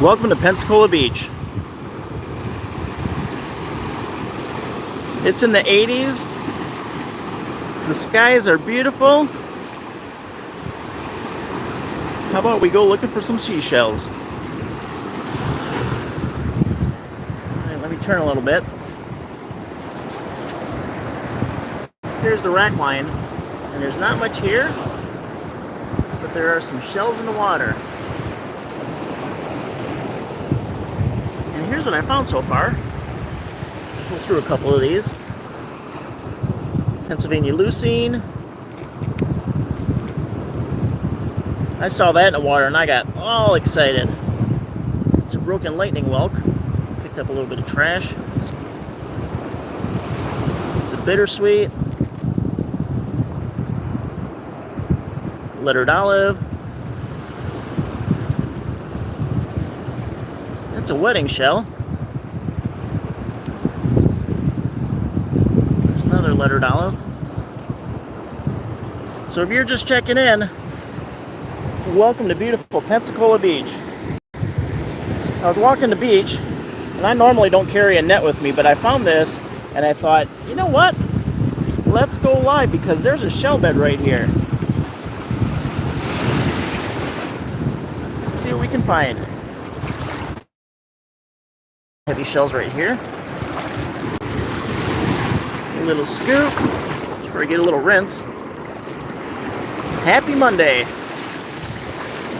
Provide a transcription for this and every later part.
Welcome to Pensacola Beach. It's in the 80s. The skies are beautiful. How about we go looking for some seashells? Alright, let me turn a little bit. Here's the rack line, and there's not much here, but there are some shells in the water. And here's what I found so far. Go through a couple of these. Pennsylvania lucine. I saw that in the water and I got all excited. It's a broken lightning whelk. Picked up a little bit of trash. It's a bittersweet. Lettered olive. That's a wedding shell. There's another lettered olive. So if you're just checking in, welcome to beautiful Pensacola Beach. I was walking the beach, and I normally don't carry a net with me, but I found this, and I thought, you know what? Let's go live, because there's a shell bed right here. Let's see what we can find. Heavy shells right here. A little scoop, before I get a little rinse. Happy Monday.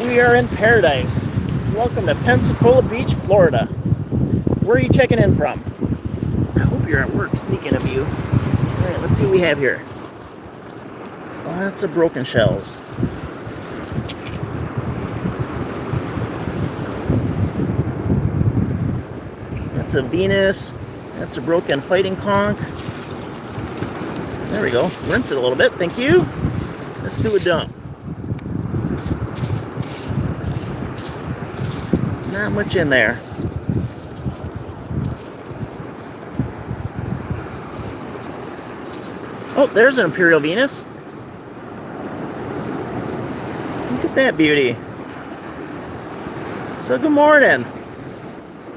We are in paradise. Welcome to Pensacola Beach, Florida. Where are you checking in from? I hope you're at work, sneaking of you. Alright, let's see what we have here. Lots of broken shells. That's a Venus. That's a broken fighting conch. There we go. Rinse it a little bit, thank you. Let's do a dump. Not much in there. Oh, there's an Imperial Venus. Look at that beauty. So good morning.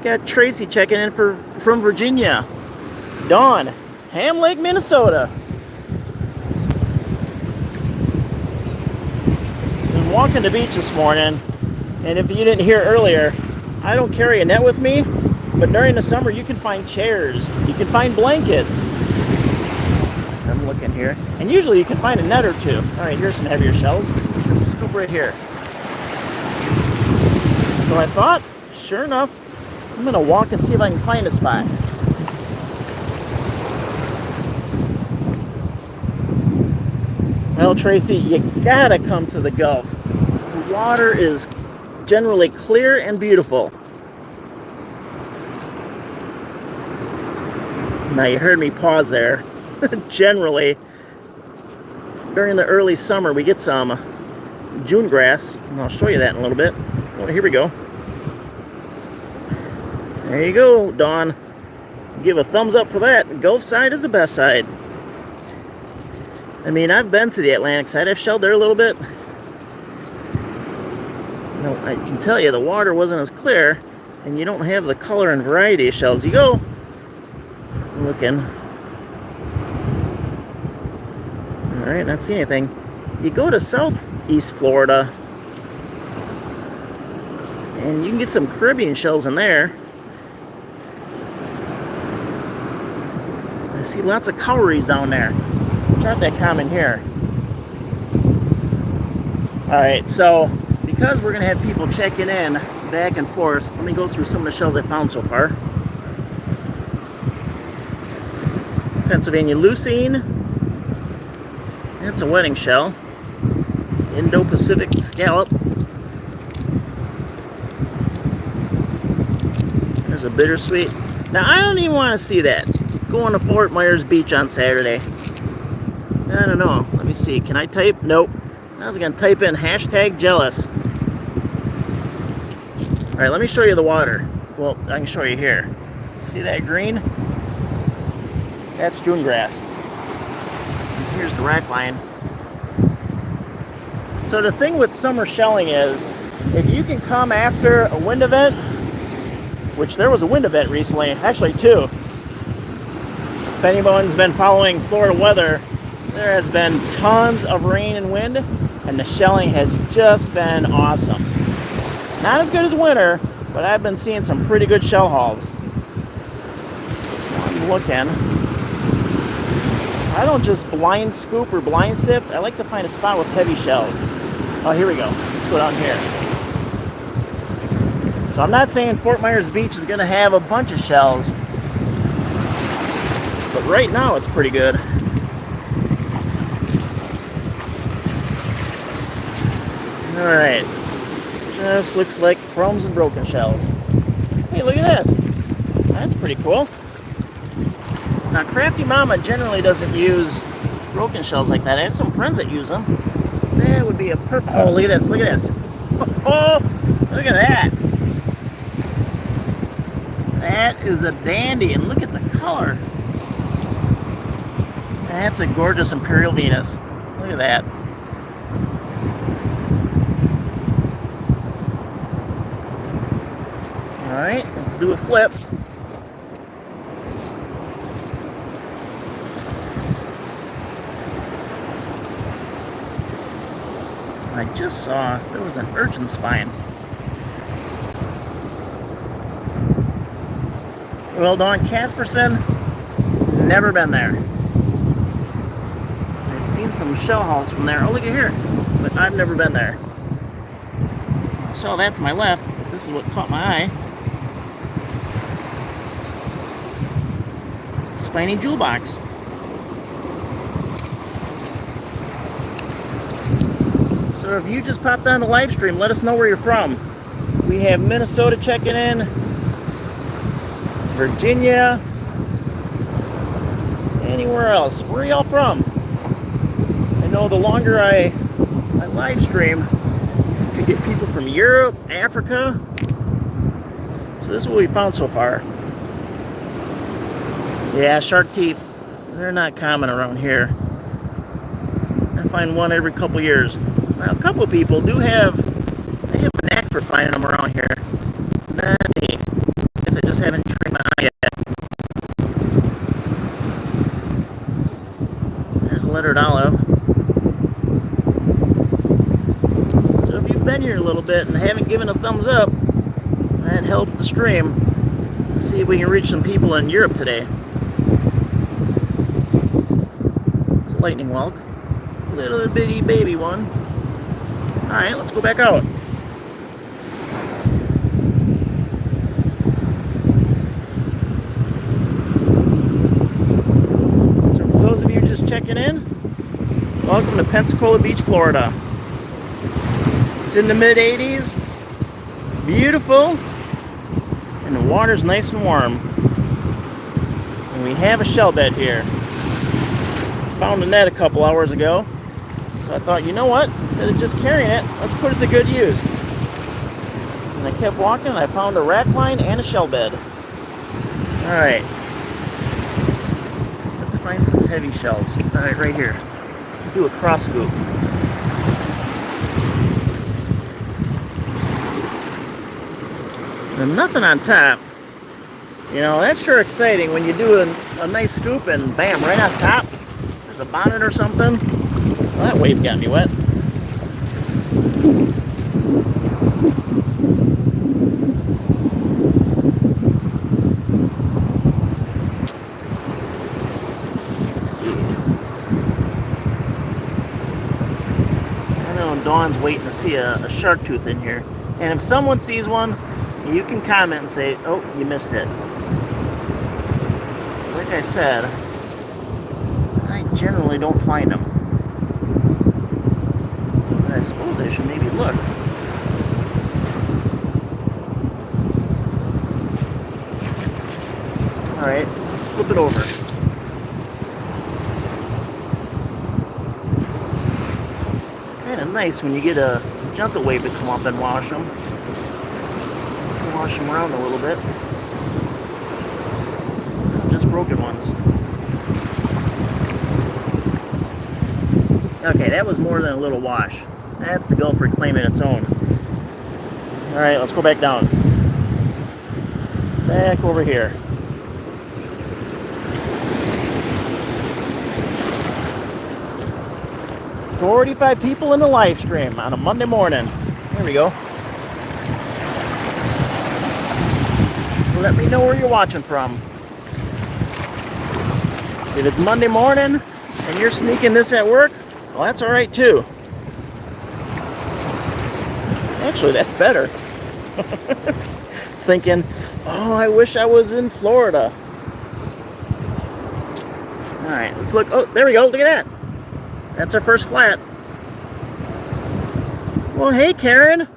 Got Tracy checking in from Virginia. Dawn, Ham Lake, Minnesota. Been walking the beach this morning, and if you didn't hear earlier, I don't carry a net with me, but during the summer you can find chairs, you can find blankets. I'm looking here, and usually you can find a net or two. All right, here's some heavier shells. Let's scoop right here. So I thought, sure enough, I'm gonna walk and see if I can find a spot. Well, Tracy, you gotta come to the Gulf. The water is generally clear and beautiful. Now you heard me pause there. Generally, during the early summer, we get some June grass, and I'll show you that in a little bit. Oh, here we go. There you go, Dawn. Give a thumbs up for that. Gulf side is the best side. I mean, I've been to the Atlantic side. I've shelled there a little bit. No, I can tell you the water wasn't as clear, and you don't have the color and variety of shells. You go looking. All right, not seeing anything. You go to southeast Florida, and you can get some Caribbean shells in there. I see lots of cowries down there, which aren't that common here. All right, so because we're going to have people checking in back and forth, let me go through some of the shells I found so far. Pennsylvania lucine. That's a wedding shell. Indo-Pacific scallop. There's a bittersweet. Now, I don't even want to see that. Going to Fort Myers Beach on Saturday. I don't know. Let me see. Can I type? Nope. I was going to type in #jealous. All right, let me show you the water. Well, I can show you here. See that green? That's June grass. Here's the rack line. So the thing with summer shelling is, if you can come after a wind event, which there was a wind event recently, actually two. If anyone's been following Florida weather, there has been tons of rain and wind, and the shelling has just been awesome. Not as good as winter, but I've been seeing some pretty good shell hauls. So I'm looking. I don't just blind scoop or blind sift. I like to find a spot with heavy shells. Oh, here we go. Let's go down here. So I'm not saying Fort Myers Beach is going to have a bunch of shells, but right now it's pretty good. Alright. Just looks like chromes and broken shells. Hey, look at this. That's pretty cool. Now, Crafty Mama generally doesn't use broken shells like that. I have some friends that use them. That would be a perfect... Oh, look at this. Look at this. Oh, look at that. That is a dandy. And look at the color. That's a gorgeous Imperial Venus. Look at that. Alright, let's do a flip. I just saw there was an urchin spine. Well, Dawn Casperson, never been there. I've seen some shell hauls from there. Oh, look at here. But I've never been there. I saw that to my left. This is what caught my eye. Spiny jewel box. So if you just popped on the live stream, let us know where you're from. We have Minnesota checking in, Virginia, anywhere else. Where are y'all from? I know the longer I live stream, I could get people from Europe, Africa. So this is what we found so far. Yeah, shark teeth, they're not common around here. I find one every couple years. Now, a couple of people do have a knack for finding them around here. Not me. I guess I just haven't trained my eye yet. There's a lettered olive. So if you've been here a little bit and haven't given a thumbs up, that helps the stream. Let's see if we can reach some people in Europe today. It's a lightning whelk. Little bitty baby one. Alright, let's go back out. So for those of you just checking in, welcome to Pensacola Beach, Florida. It's in the mid-80s, beautiful, and the water's nice and warm. And we have a shell bed here. Found a net a couple hours ago. So I thought, you know what? Instead of just carrying it, let's put it to good use. And I kept walking and I found a rack line and a shell bed. Alright. Let's find some heavy shells. Alright, right here. Do a cross scoop. And nothing on top. You know, that's sure exciting when you do a nice scoop and bam, right on top. There's a bonnet or something. Well, that wave got me wet. Let's see. I know Dawn's waiting to see a shark tooth in here. And if someone sees one, you can comment and say, oh, you missed it. Like I said, I generally don't find them. I suppose I should maybe look. Alright, let's flip it over. It's kind of nice when you get a junket wave to come up and wash them. Wash them around a little bit. Just broken ones. Okay, that was more than a little wash. That's the Gulf reclaiming its own. Alright, let's go back down. Back over here. "45 people in the live stream on a Monday morning." There we go. Let me know where you're watching from. If it's Monday morning and you're sneaking this at work, well, that's all right too. Actually, that's better. Thinking, oh, I wish I was in Florida. All right, let's look. Oh, there we go. Look at that. That's our first flat. Well, hey, Karen.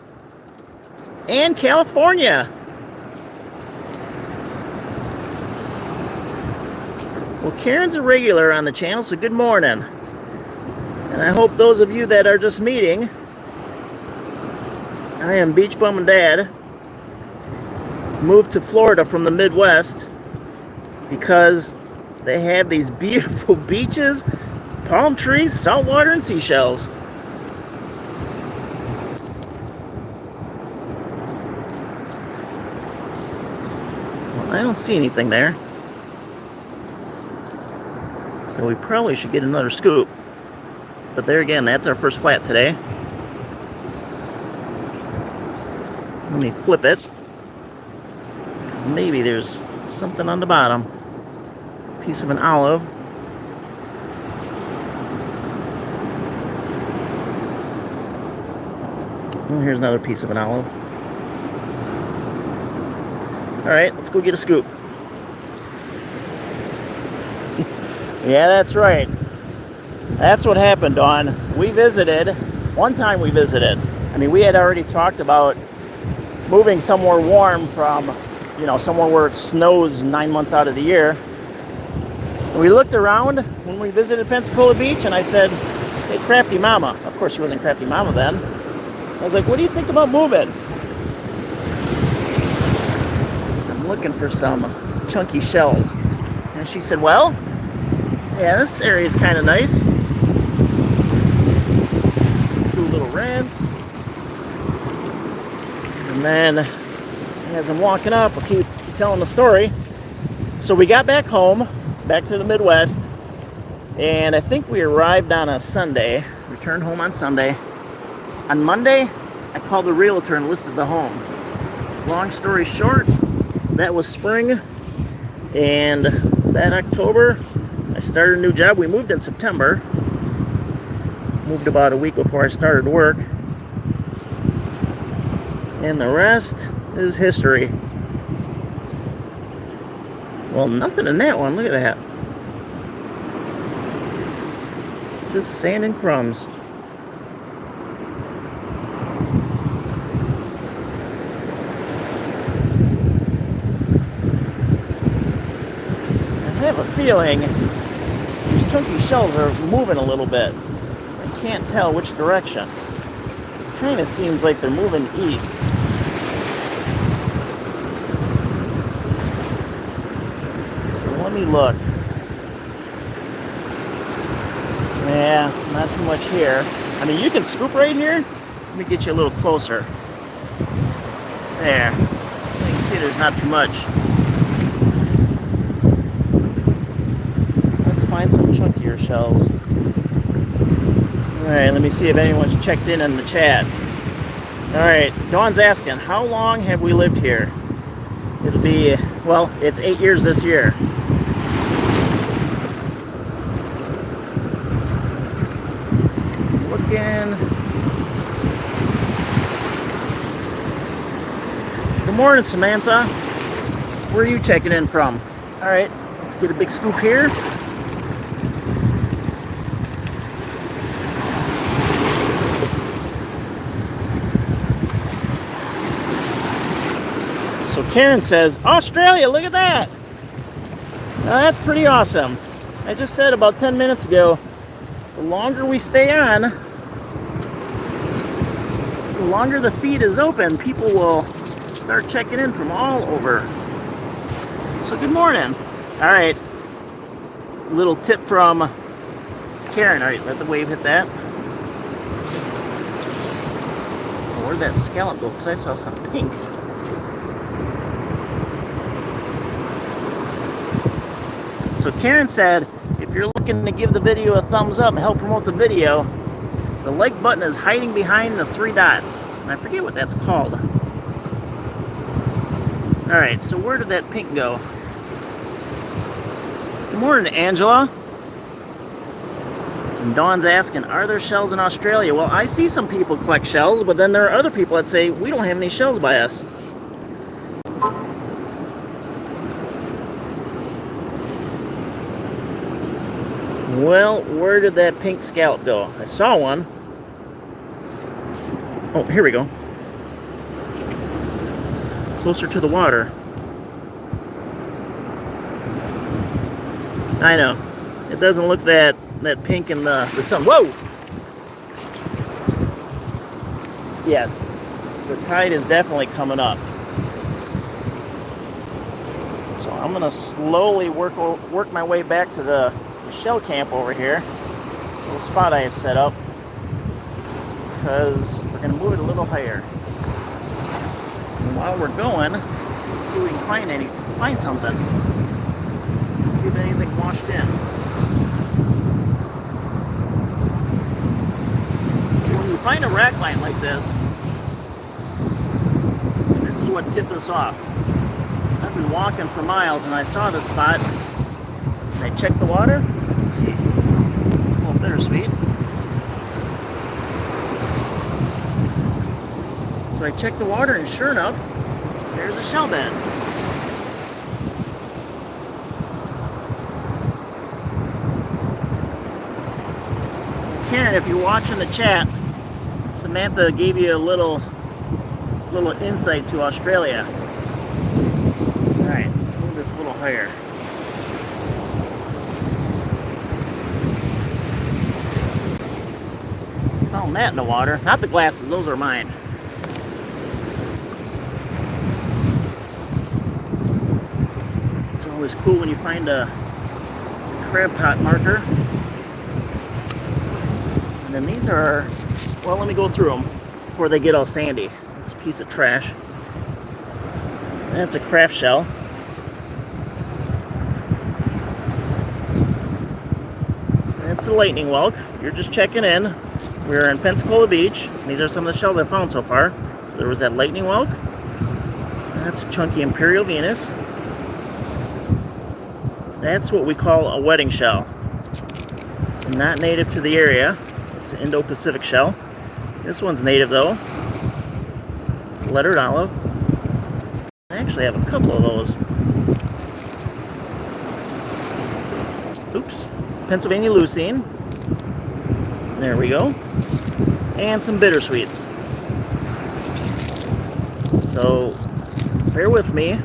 And California. Well, Karen's a regular on the channel, so good morning. And I hope those of you that are just meeting, I am Beach Bum and Dad. Moved to Florida from the Midwest because they have these beautiful beaches, palm trees, salt water, and seashells. Well, I don't see anything there. So we probably should get another scoop. But there again, that's our first flat today. Let me flip it. Because maybe there's something on the bottom. Piece of an olive. And here's another piece of an olive. Alright, let's go get a scoop. Yeah, that's right. That's what happened, Dawn. We visited. One time we visited. I mean, we had already talked about moving somewhere warm from, somewhere where it snows 9 months out of the year. And we looked around when we visited Pensacola Beach, and I said, "Hey, Crafty Mama." Of course, she wasn't Crafty Mama then. I was like, "What do you think about moving?" I'm looking for some chunky shells. And she said, "Well, yeah, this area is kind of nice. Let's do a little rinse." And then, as I'm walking up, I'll keep telling the story. So we got back home, back to the Midwest, and I think we arrived on a Sunday, returned home on Sunday. On Monday, I called the realtor and listed the home. Long story short, that was spring, and that October, I started a new job. We moved in September. Moved about a week before I started work. And the rest is history. Well, nothing in that one. Look at that. Just sand and crumbs. I have a feeling these chunky shells are moving a little bit. I can't tell which direction. It kind of seems like they're moving east. So let me look. Yeah, not too much here. I mean, you can scoop right here. Let me get you a little closer. There. You can see there's not too much. Let's find some chunkier shells. Alright, let me see if anyone's checked in the chat. Alright, Dawn's asking, how long have we lived here? It'll be, well, it's 8 years this year. Looking. Good morning, Samantha. Where are you checking in from? Alright, let's get a big scoop here. So Karen says, Australia, look at that. Now that's pretty awesome. I just said about 10 minutes ago, the longer we stay on, the longer the feed is open, people will start checking in from all over. So good morning. All right, little tip from Karen. All right, let the wave hit that. Where'd that scallop go? Because I saw some pink. So Karen said, if you're looking to give the video a thumbs up and help promote the video, the like button is hiding behind the 3 dots. And I forget what that's called. Alright, so where did that pink go? Good morning, Angela. And Dawn's asking, are there shells in Australia? Well, I see some people collect shells, but then there are other people that say, we don't have any shells by us. Well, where did that pink scallop go? I saw one. Oh, here we go. Closer to the water. I know. It doesn't look that pink in the sun. Whoa! Yes. The tide is definitely coming up. So I'm going to slowly work my way back to the shell camp over here. Little spot I had set up. Because we're going to move it a little higher. And while we're going, let's see if we can find something. Let's see if anything washed in. So when you find a rack line like this is what tipped us off. I've been walking for miles and I saw this spot. And I checked the water. Let's see. It's a little bittersweet. So I checked the water and sure enough, there's a shell bed. Karen, if you're watching the chat, Samantha gave you a little insight to Australia. Alright, let's move this a little higher. Found that in the water. Not the glasses, those are mine. It's always cool when you find a crab pot marker. And then these are, well, let me go through them before they get all sandy. It's a piece of trash. That's a craft shell. That's a lightning whelk. You're just checking in. We're in Pensacola Beach. These are some of the shells I found so far. There was that lightning whelk. That's a chunky Imperial Venus. That's what we call a wedding shell. Not native to the area. It's an Indo-Pacific shell. This one's native though. It's lettered olive. I actually have a couple of those. Oops. Pennsylvania Leucine. There we go. And some bittersweets. So, bear with me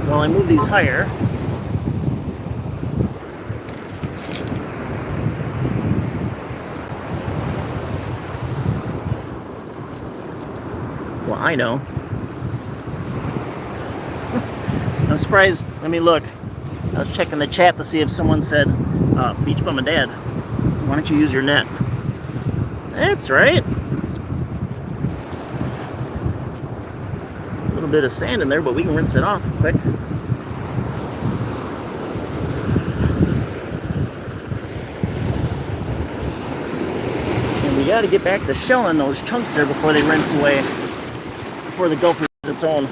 while I move these higher. Well, I know. I'm surprised. Let me look. I was checking the chat to see if someone said, Beach Bum and Dad, why don't you use your net? That's right. A little bit of sand in there, but we can rinse it off quick. And we got to get back to shelling those chunks there before they rinse away, before the Gulf is its own.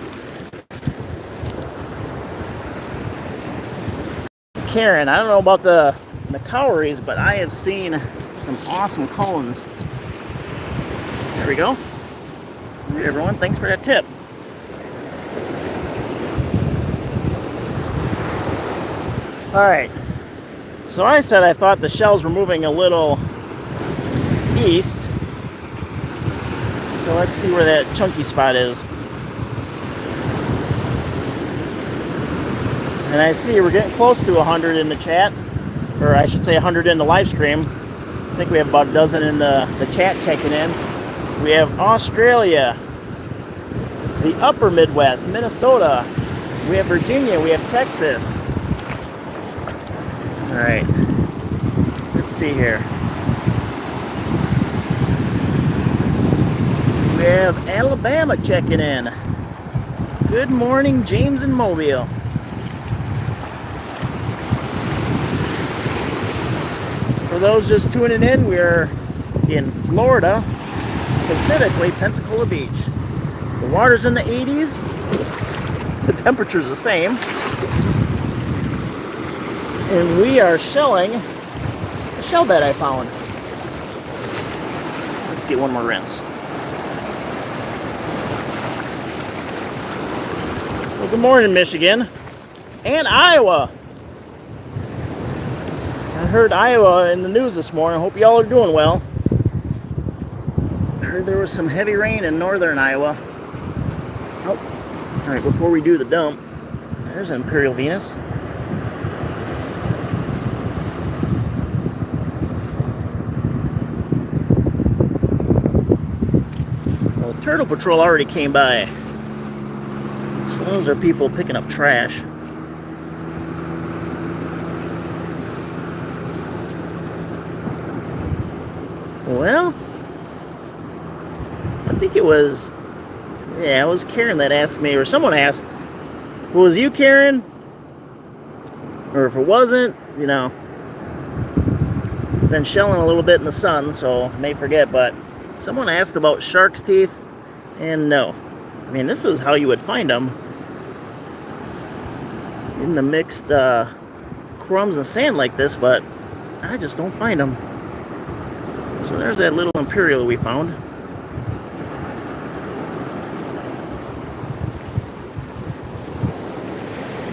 Karen, I don't know about the cowries, but I have seen some awesome cones. There we go. All right, everyone, thanks for that tip. All right, so I said I thought the shells were moving a little east. So let's see where that chunky spot is. And I see we're getting close to 100 in the chat, or I should say 100 in the live stream. I think we have about a dozen in the chat checking in. We have Australia, the upper Midwest, Minnesota, we have Virginia, we have Texas. All right, let's see here. We have Alabama checking in. Good morning, James in Mobile. For those just tuning in, we're in Florida, specifically Pensacola Beach. The water's in the 80s, the temperature's the same, and we are shelling a shell bed I found. Let's get one more rinse. Well, good morning, Michigan and Iowa. I heard Iowa in the news this morning. I hope y'all are doing well. I heard there was some heavy rain in northern Iowa. Oh, all right, before we do the dump, there's an Imperial Venus. Well, Turtle Patrol already came by. So those are people picking up trash. Well, I think it was Karen that asked me, or someone asked, well, was you Karen? Or if it wasn't, been shelling a little bit in the sun, so I may forget, but someone asked about shark's teeth, and no. I mean, this is how you would find them, in the mixed crumbs and sand like this, but I just don't find them. So there's that little Imperial we found.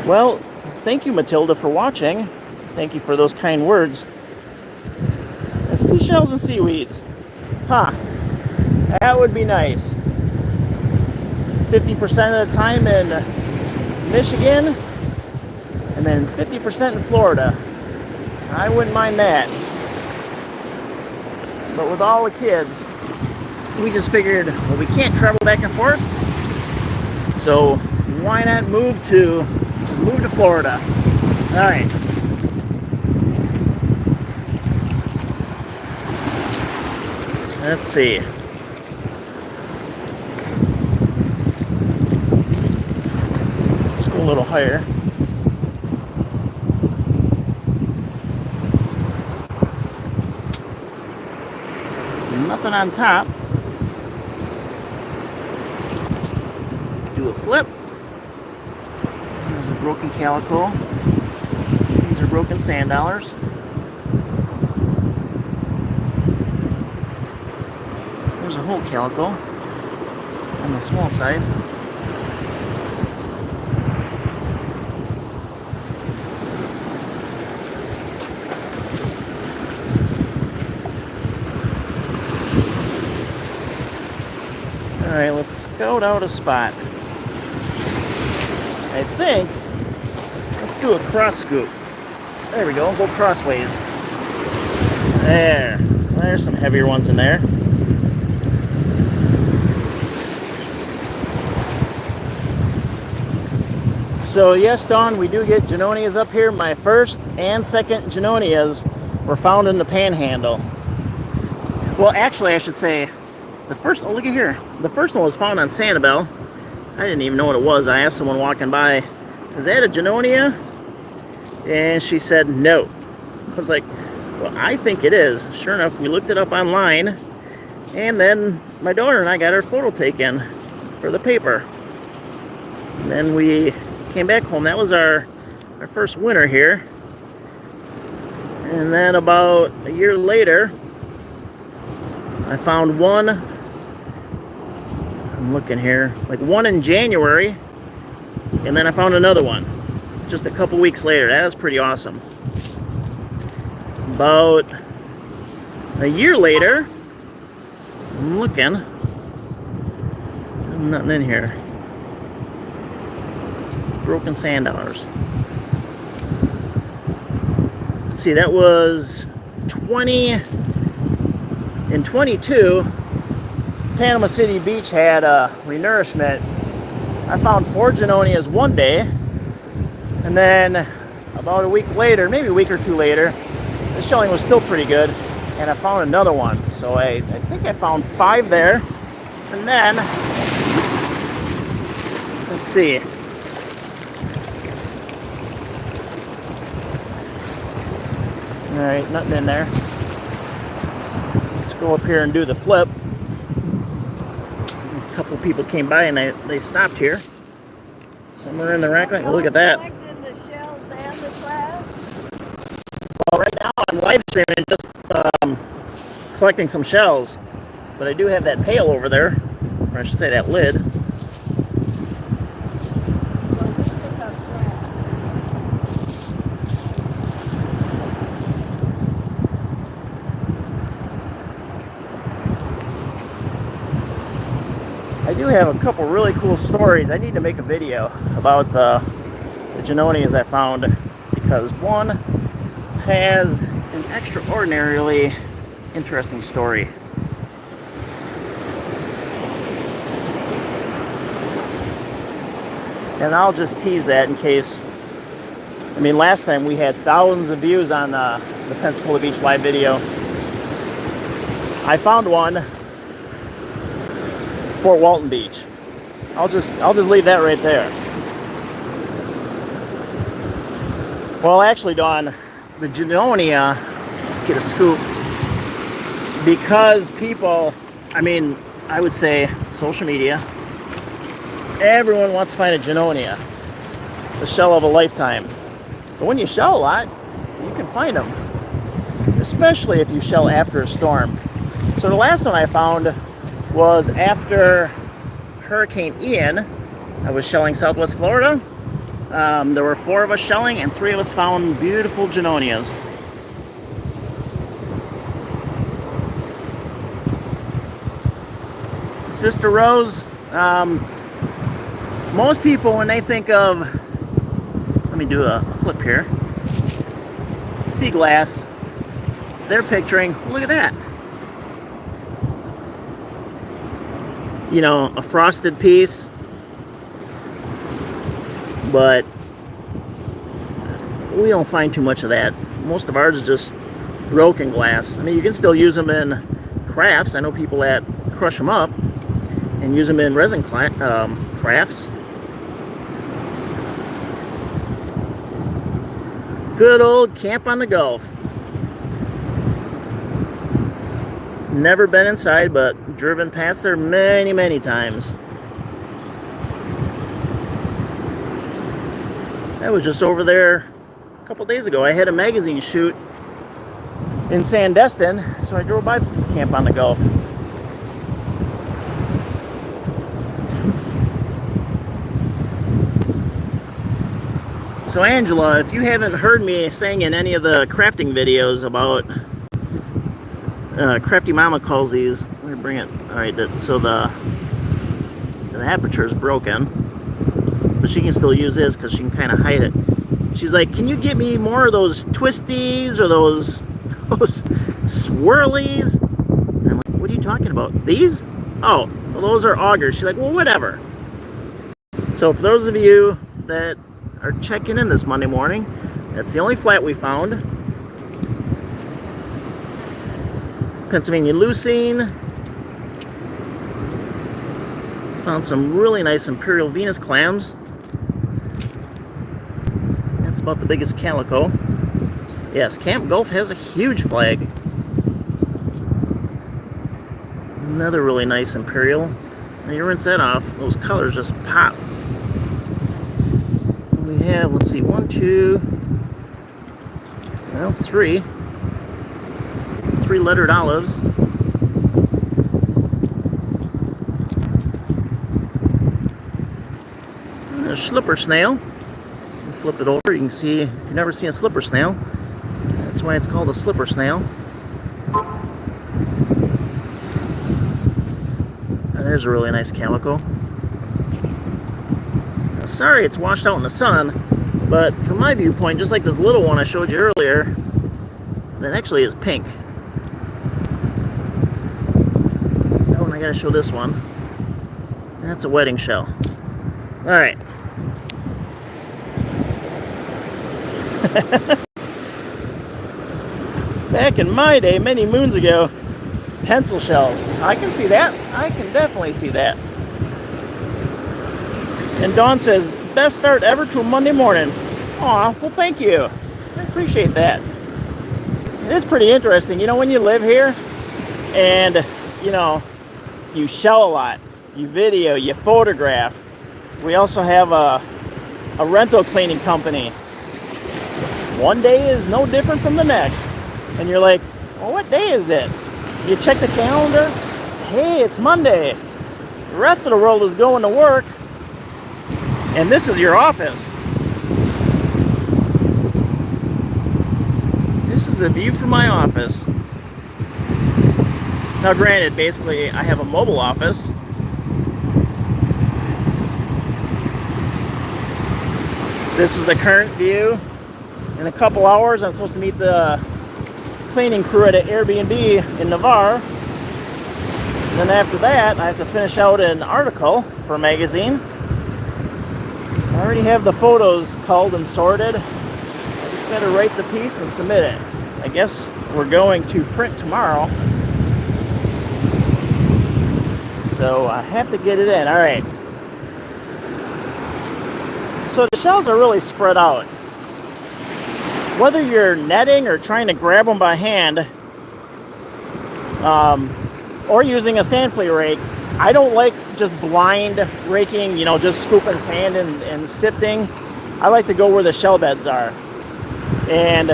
Well, thank you, Matilda, for watching. Thank you for those kind words. Seashells and seaweeds. That would be nice. 50% of the time in Michigan, and then 50% in Florida. I wouldn't mind that. But with all the kids, we just figured, well, we can't travel back and forth, so why not move to Florida? All right. Let's see. Let's go a little higher. Nothing on top. Do a flip. There's a broken calico. These are broken sand dollars. There's a whole calico on the small side. Alright, let's scout out a spot. I think, let's do a cross scoop. There we go, go crossways. There's some heavier ones in there. So yes, Dawn, we do get Janonias up here. My first and second Janonias were found in the Panhandle. Well, actually, I should say, the first, oh, look at here. The first one was found on Sanibel. I didn't even know what it was. I asked someone walking by, is that a Janonia? And she said no. I was like, well, I think it is. Sure enough, we looked it up online, and then my daughter and I got our photo taken for the paper. And then we came back home. That was our first winter here. And then about a year later, I found one. I'm looking here, like one in January, and then I found another one just a couple weeks later. That was pretty awesome. About a year later, I'm looking, there's nothing in here. Broken sand dollars. Let's see, that was 22. Panama City Beach had renourishment. I found 4 Janonias one day, and then about a week later, maybe a week or two later, the shelling was still pretty good, and I found another one. So I think I found 5 there, and then let's see. All right, nothing in there. go up here and do the flip. A couple people came by and they stopped here. Somewhere in the rack. Look at that. The shells and the glass? Well, right now I'm live streaming, just collecting some shells. But I do have that pail over there, or I should say that lid. I do have a couple really cool stories. I need to make a video about the Janonias I found, because one has an extraordinarily interesting story. And I'll just tease that in case. I mean, last time we had thousands of views on the Pensacola Beach live video. I found one, Fort Walton Beach. I'll just leave that right there. Well, actually, Dawn, the Janonia, let's get a scoop, because people, I mean, I would say social media, everyone wants to find a Janonia, the shell of a lifetime. But when you shell a lot, you can find them, especially if you shell after a storm. So the last one I found was after Hurricane Ian. I was shelling Southwest Florida. There were 4 of us shelling, and 3 of us found beautiful Janonias. Sister Rose, most people, when they think of, let me do a flip here, sea glass, they're picturing, look at that, you know, a frosted piece. But we don't find too much of that. Most of ours is just broken glass. I mean, you can still use them in crafts. I know people that crush them up and use them in resin crafts. Good old camp on the Gulf. Never been inside, but driven past there many, many times. I was just over there a couple days ago. I had a magazine shoot in Sandestin, so I drove by Camp on the Gulf. So Angela, if you haven't heard me saying in any of the crafting videos about Crafty Mama calls these, let me bring it, alright, so the aperture is broken, but she can still use this because she can kind of hide it. She's like, can you get me more of those twisties or those swirlies? And I'm like, what are you talking about? These? Oh, well, those are augers. She's like, well, whatever. So for those of you that are checking in this Monday morning, that's the only flat we found. Pennsylvania leucine. Found some really nice Imperial Venus clams. That's about the biggest calico. Yes, Camp Gulf has a huge flag. Another really nice Imperial. Now you rinse that off, those colors just pop. We have, let's see, 1, 2, well, 3 lettered olives. And a slipper snail. Flip it over, you can see, if you've never seen a slipper snail, that's why it's called a slipper snail. There's a really nice calico. Now, sorry it's washed out in the sun, but from my viewpoint, just like this little one I showed you earlier, that actually is pink. Oh, and I gotta show this one. That's a wedding shell. Alright. Back in my day, many moons ago, pencil shells. I can see that. I can definitely see that. And Dawn says, best start ever to a Monday morning. Aw, well thank you. I appreciate that. It is pretty interesting. You know, when you live here And, you know, you shell a lot, you video, you photograph. We also have a rental cleaning company. One day is no different from the next. And you're like, well, what day is it? You check the calendar. Hey, it's Monday. The rest of the world is going to work. And this is your office. This is a view from my office. Now granted, basically I have a mobile office. This is the current view. In a couple hours I'm supposed to meet the cleaning crew at an Airbnb in Navarre. And then after that I have to finish out an article for a magazine. I already have the photos culled and sorted. I just gotta write the piece and submit it. I guess we're going to print tomorrow. So I have to get it in. Alright. So the shells are really spread out. Whether you're netting or trying to grab them by hand, or using a sand flea rake, I don't like just blind raking, just scooping sand and sifting. I like to go where the shell beds are. And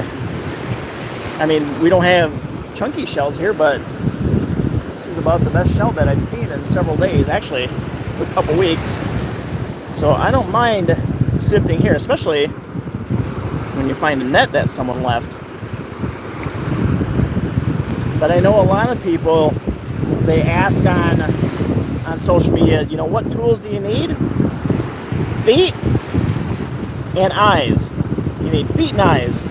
I mean, we don't have chunky shells here, but this is about the best shell bed I've seen in several days, actually, a couple weeks. So I don't mind sifting here, especially when you find a net that someone left. But I know a lot of people, they ask on social media, what tools do you need? Feet and eyes. You need feet and eyes.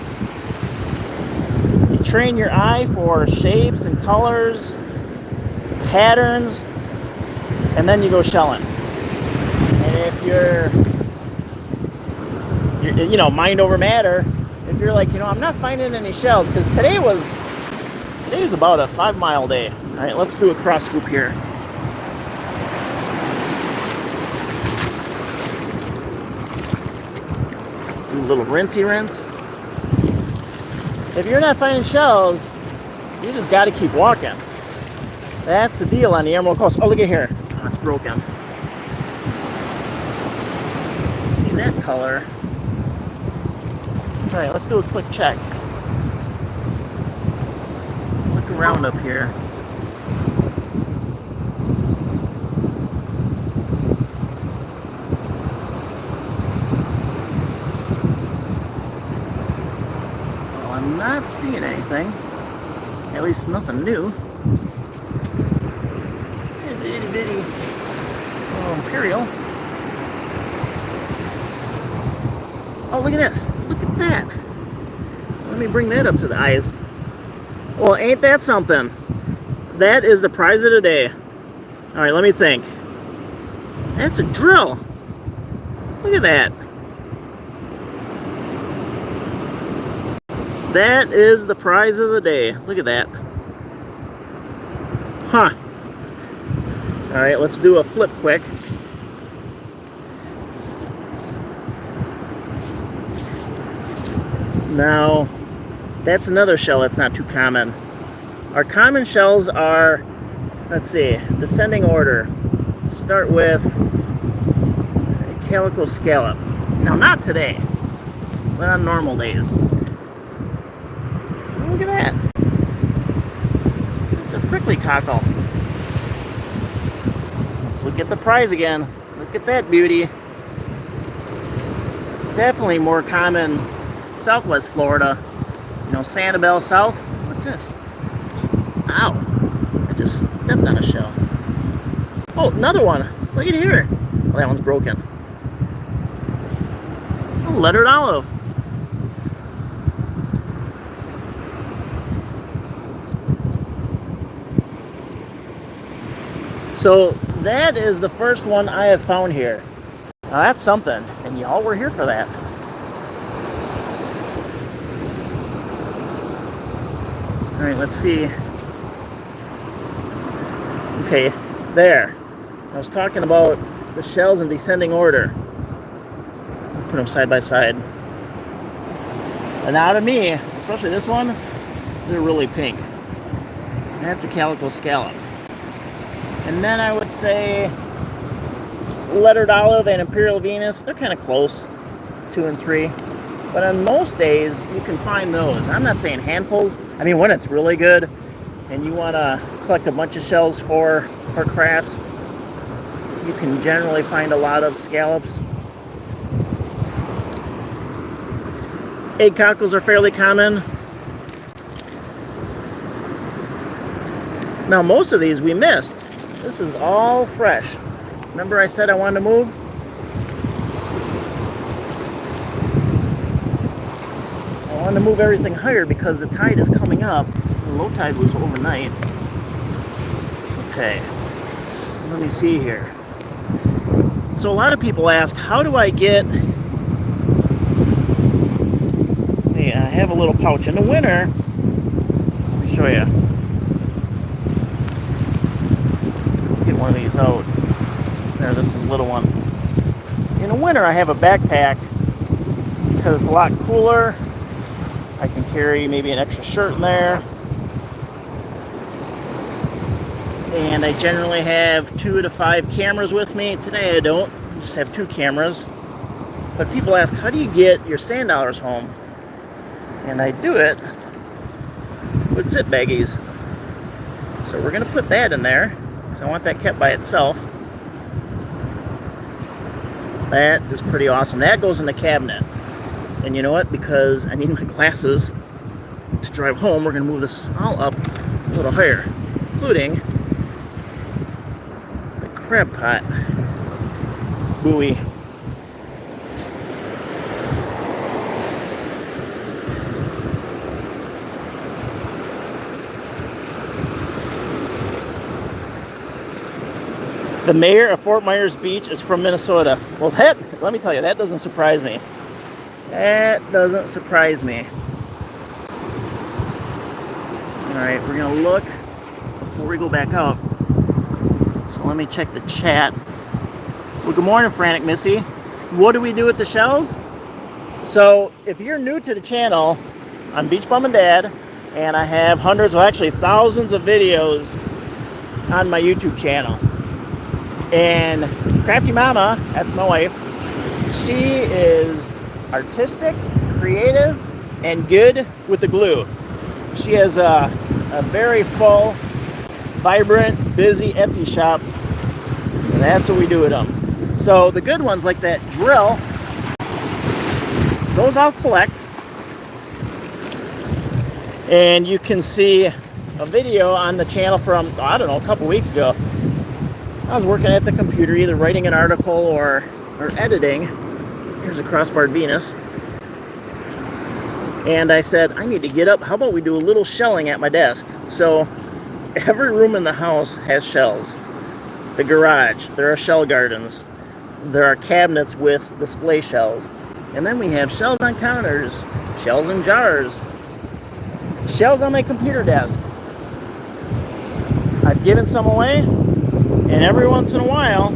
You train your eye for shapes and colors, patterns, and then you go shelling. And if you're mind over matter, if you're like, I'm not finding any shells, because today is about a 5-mile day. All right, let's do a cross scoop here. Do a little rinsey rinse. If you're not finding shells, you just got to keep walking. That's the deal on the Emerald Coast. Oh, look at here. Oh, it's broken. See that color? All right, let's do a quick check. Look around up here. Well, I'm not seeing anything. At least nothing new. There's an itty bitty little Imperial. Oh, look at this. Look at that. Let me bring that up to the eyes. Well, ain't that something? That is the prize of the day. All right, let me think. That's a drill. Look at that. That is the prize of the day. Look at that. Huh. All right, let's do a flip quick. Now, that's another shell that's not too common. Our common shells are, let's see, descending order. Start with a calico scallop. Now, not today, but on normal days. Look at that. It's a prickly cockle. Let's look at the prize again. Look at that beauty. Definitely more common Southwest Florida, Sanibel South. What's this? Ow! I just stepped on a shell. Oh, another one. Look at here. Oh, that one's broken. Oh, lettered olive. So that is the first one I have found here. Now that's something, and y'all were here for that. All right, let's see. Okay, there. I was talking about the shells in descending order. I'll put them side by side. And now to me, especially this one, they're really pink. That's a calico scallop. And then I would say lettered olive and imperial Venus, they're kind of close, 2 and 3. But on most days, you can find those. I'm not saying handfuls. I mean, when it's really good and you want to collect a bunch of shells for crafts, you can generally find a lot of scallops. Egg cockles are fairly common. Now, most of these we missed. This is all fresh. Remember I said I wanted to move? I wanted to move everything higher because the tide is coming up. The low tide was overnight. Okay, let me see here. So a lot of people ask, how do I get... Hey, I have a little pouch in the winter. Let me show you. Get one of these out. There, this is a little one. In the winter, I have a backpack because it's a lot cooler. I can carry maybe an extra shirt in there. And I generally have 2 to 5 cameras with me. Today I don't. I just have 2 cameras. But people ask, how do you get your sand dollars home? And I do it with zip baggies. So we're going to put that in there because I want that kept by itself. That is pretty awesome. That goes in the cabinet. And you know what? Because I need my glasses to drive home, we're going to move this all up a little higher, including the crab pot buoy. The mayor of Fort Myers Beach is from Minnesota. Well, let me tell you, that doesn't surprise me. That doesn't surprise me. Alright, we're going to look before we go back out. So let me check the chat. Well, good morning, Frantic Missy. What do we do with the shells? So, if you're new to the channel, I'm Beach Bum and Dad, and I have hundreds, well actually thousands of videos on my YouTube channel. And Crafty Mama, that's my wife, she is artistic, creative, and good with the glue. She has a very full, vibrant, busy Etsy shop, and that's what we do with them. So the good ones, like that drill, those I'll collect. And you can see a video on the channel from, I don't know, a couple weeks ago. I was working at the computer, either writing an article or editing. Here's a crossbarred Venus. And I said, I need to get up. How about we do a little shelling at my desk? So every room in the house has shells. The garage, there are shell gardens. There are cabinets with display shells. And then we have shells on counters, shells in jars, shells on my computer desk. I've given some away, and every once in a while,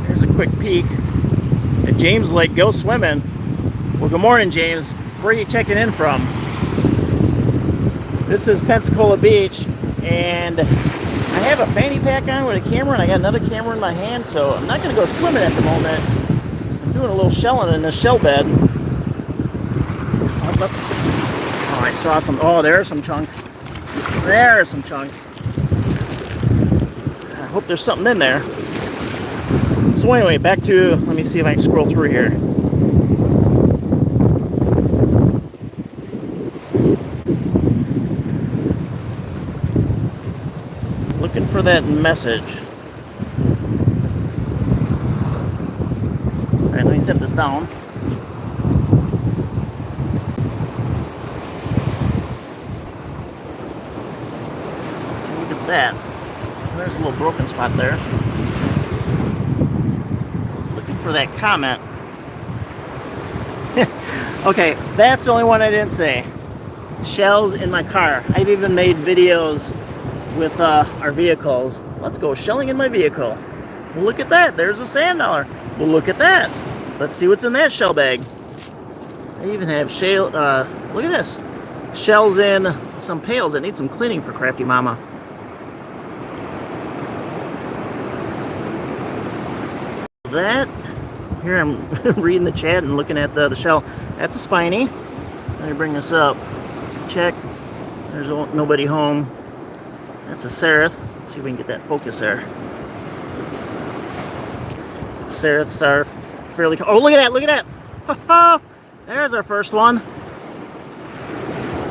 here's a quick peek at James Lake Go Swimming. Well, good morning, James. Where are you checking in from? This is Pensacola Beach, and I have a fanny pack on with a camera, and I got another camera in my hand, so I'm not going to go swimming at the moment. I'm doing a little shelling in the shell bed. Oh, I saw some. Oh, there are some chunks. There are some chunks. I hope there's something in there. So anyway, back to, let me see if I can scroll through here. Looking for that message. Alright, let me set this down. Look at that. There's a little broken spot there. I was looking for that comment. Okay, that's the only one I didn't say. Shells in my car. I've even made videos with our vehicles. Let's go shelling in my vehicle. Well, look at that. There's a sand dollar. Well, look at that. Let's see what's in that shell bag. I even have shale. Look at this. shells in some pails that need some cleaning for Crafty Mama. That, here I'm reading the chat and looking at the shell. That's a spiny. Let me bring this up. Check. There's nobody home. That's a seraph. Let's see if we can get that focus there. Seraph star, fairly. Oh, look at that! Look at that! There's our first one.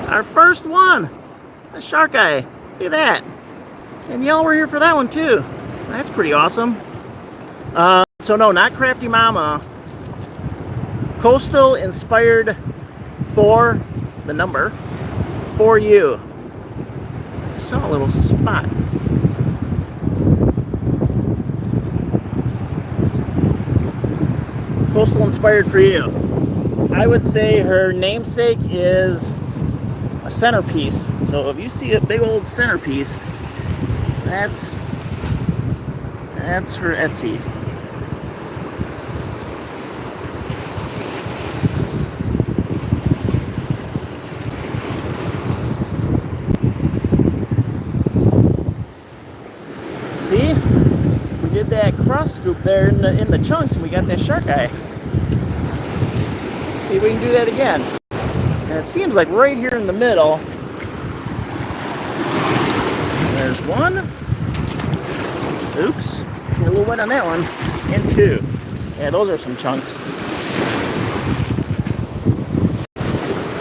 Our first one. A shark eye. Look at that. And y'all were here for that one too. That's pretty awesome. So no, not Crafty Mama. Coastal inspired for the number for you. I saw a little spot. Coastal inspired for you. I would say her namesake is a centerpiece. So if you see a big old centerpiece, that's her Etsy. See? We did that cross scoop there in the chunks and we got that shark eye. Let's see if we can do that again. And it seems like right here in the middle. There's one. Oops. Got a little wet on that one. And two. Yeah, those are some chunks.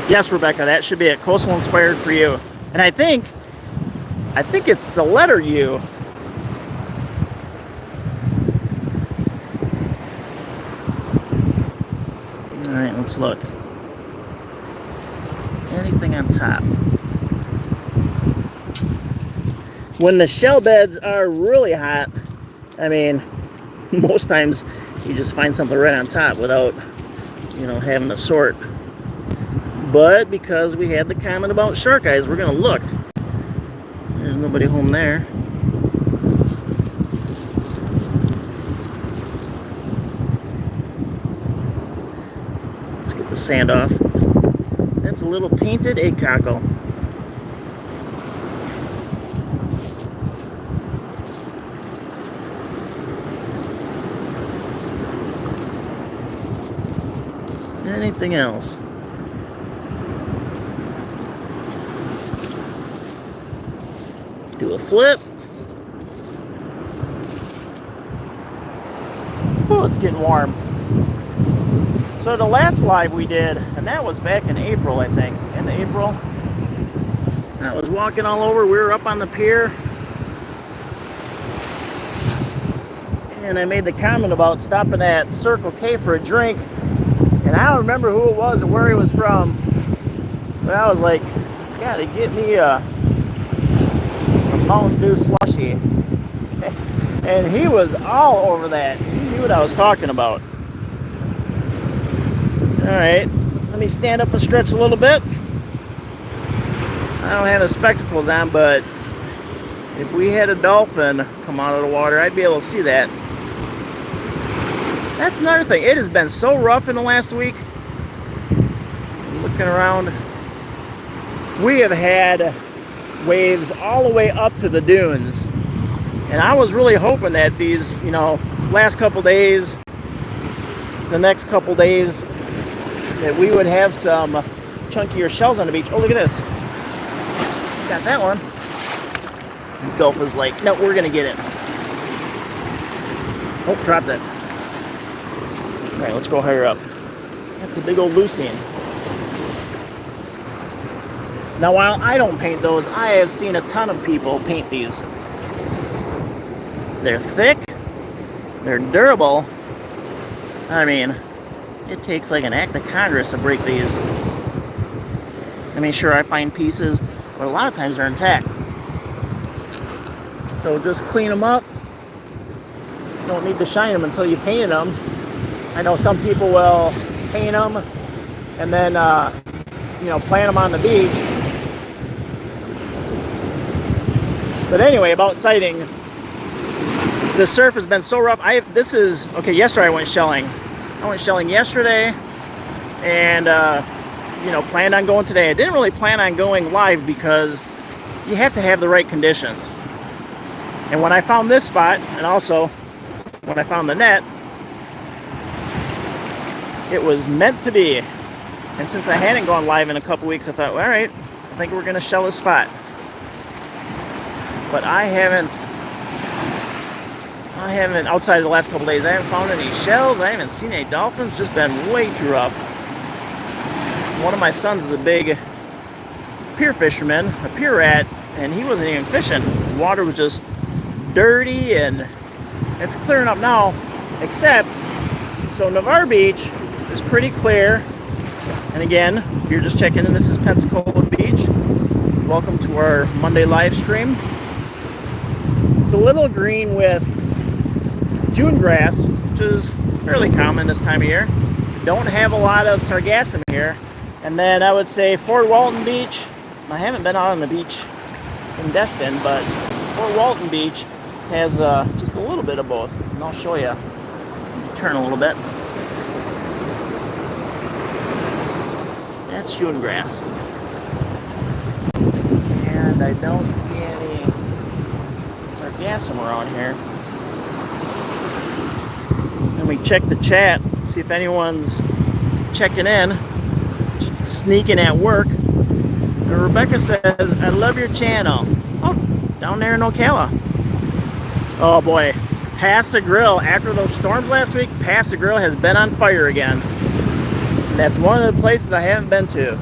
Yes, Rebecca, that should be it. Coastal inspired for you. And I think it's the letter U. Alright, let's look. Anything on top? When the shell beds are really hot, I mean, most times you just find something right on top without, having to sort. But because we had the comment about shark eyes, we're going to look. There's nobody home there. Let's get the sand off. That's a little painted egg cockle. Anything else? Do a flip. Oh, it's getting warm. So the last live we did, and that was back in April, I think. In April. I was walking all over. We were up on the pier. And I made the comment about stopping at Circle K for a drink. And I don't remember who it was or where he was from. But I was like, gotta get me a Mountain Dew slushie. And he was all over that. He knew what I was talking about. Alright, let me stand up and stretch a little bit. I don't have the spectacles on, but if we had a dolphin come out of the water, I'd be able to see that. That's another thing. It has been so rough in the last week. Looking around, we have had waves all the way up to the dunes. And I was really hoping that these, last couple days, the next couple days, that we would have some chunkier shells on the beach. Oh, look at this. Got that one. And Gulf was like, no, we're going to get it. Oh, dropped it. All right, let's go higher up. That's a big old Lucine. Now, while I don't paint those, I have seen a ton of people paint these. They're thick. They're durable. I mean, it takes like an act of Congress to break these. I mean, sure, I find pieces, but a lot of times they're intact. So just clean them up. You don't need to shine them until you painted them. I know some people will paint them and then, plant them on the beach. But anyway, about sightings, the surf has been so rough. Yesterday I went shelling. I went shelling yesterday, and planned on going today. I didn't really plan on going live because you have to have the right conditions. And when I found this spot, and also when I found the net, it was meant to be. And since I hadn't gone live in a couple weeks, I thought, well, all right, I think we're gonna shell this spot. But I haven't, outside of the last couple days, I haven't found any shells, I haven't seen any dolphins, just been way too rough. One of my sons is a big pier fisherman, a pier rat, and he wasn't even fishing. The water was just dirty, and it's clearing up now, except, so Navarre Beach is pretty clear. And again, if you're just checking in, this is Pensacola Beach. Welcome to our Monday live stream. It's a little green with June grass, which is fairly common this time of year. Don't have a lot of sargassum here. And then I would say Fort Walton Beach. I haven't been out on the beach in Destin, but Fort Walton Beach has just a little bit of both. And I'll show you. Turn a little bit. That's June grass. And I don't see any sargassum around here. And we check the chat, see if anyone's checking in, sneaking at work. And Rebecca says, I love your channel. Oh, down there in Ocala. Oh boy, Pass Grill, after those storms last week, Pass Grill has been on fire again. That's one of the places I haven't been to.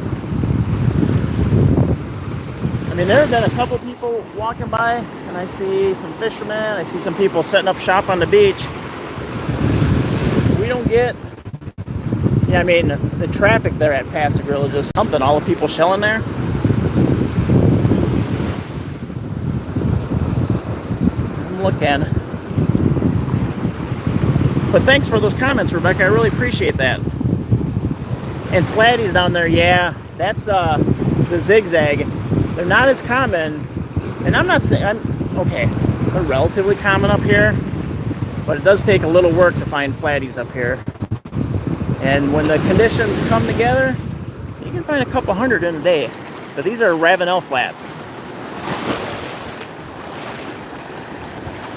I mean, there have been a couple people walking by, and I see some fishermen, I see some people setting up shop on the beach. We don't get, I mean, the traffic there at Pass Grill is just something, all the people shelling there. I'm looking. But thanks for those comments, Rebecca, I really appreciate that. And flatties down there, yeah, that's the zigzag. They're not as common, and I'm not saying, okay, they're relatively common up here, but it does take a little work to find flatties up here. And when the conditions come together, you can find a couple hundred in a day. But these are Ravenel flats.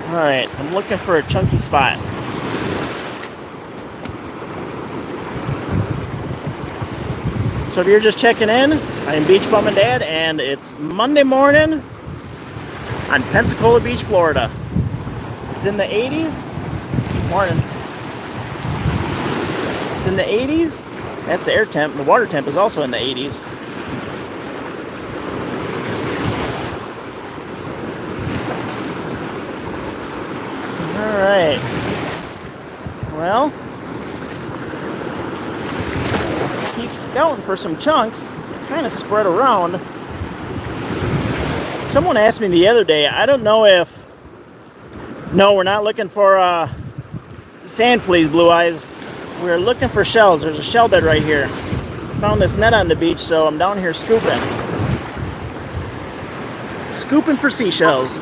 All right, I'm looking for a chunky spot. So if you're just checking in, I am Beach Bum and Dad, and it's Monday morning on Pensacola Beach, Florida. It's in the 80s. Morning. It's in the 80s. That's the air temp. The water temp is also in the 80s. All right. Well, keep scouting for some chunks. Kind of spread around. Someone asked me the other day, I don't know if, no, we're not looking for sand fleas, Blue Eyes. We're looking for shells. There's a shell bed right here. Found this net on the beach, so I'm down here scooping. Scooping for seashells.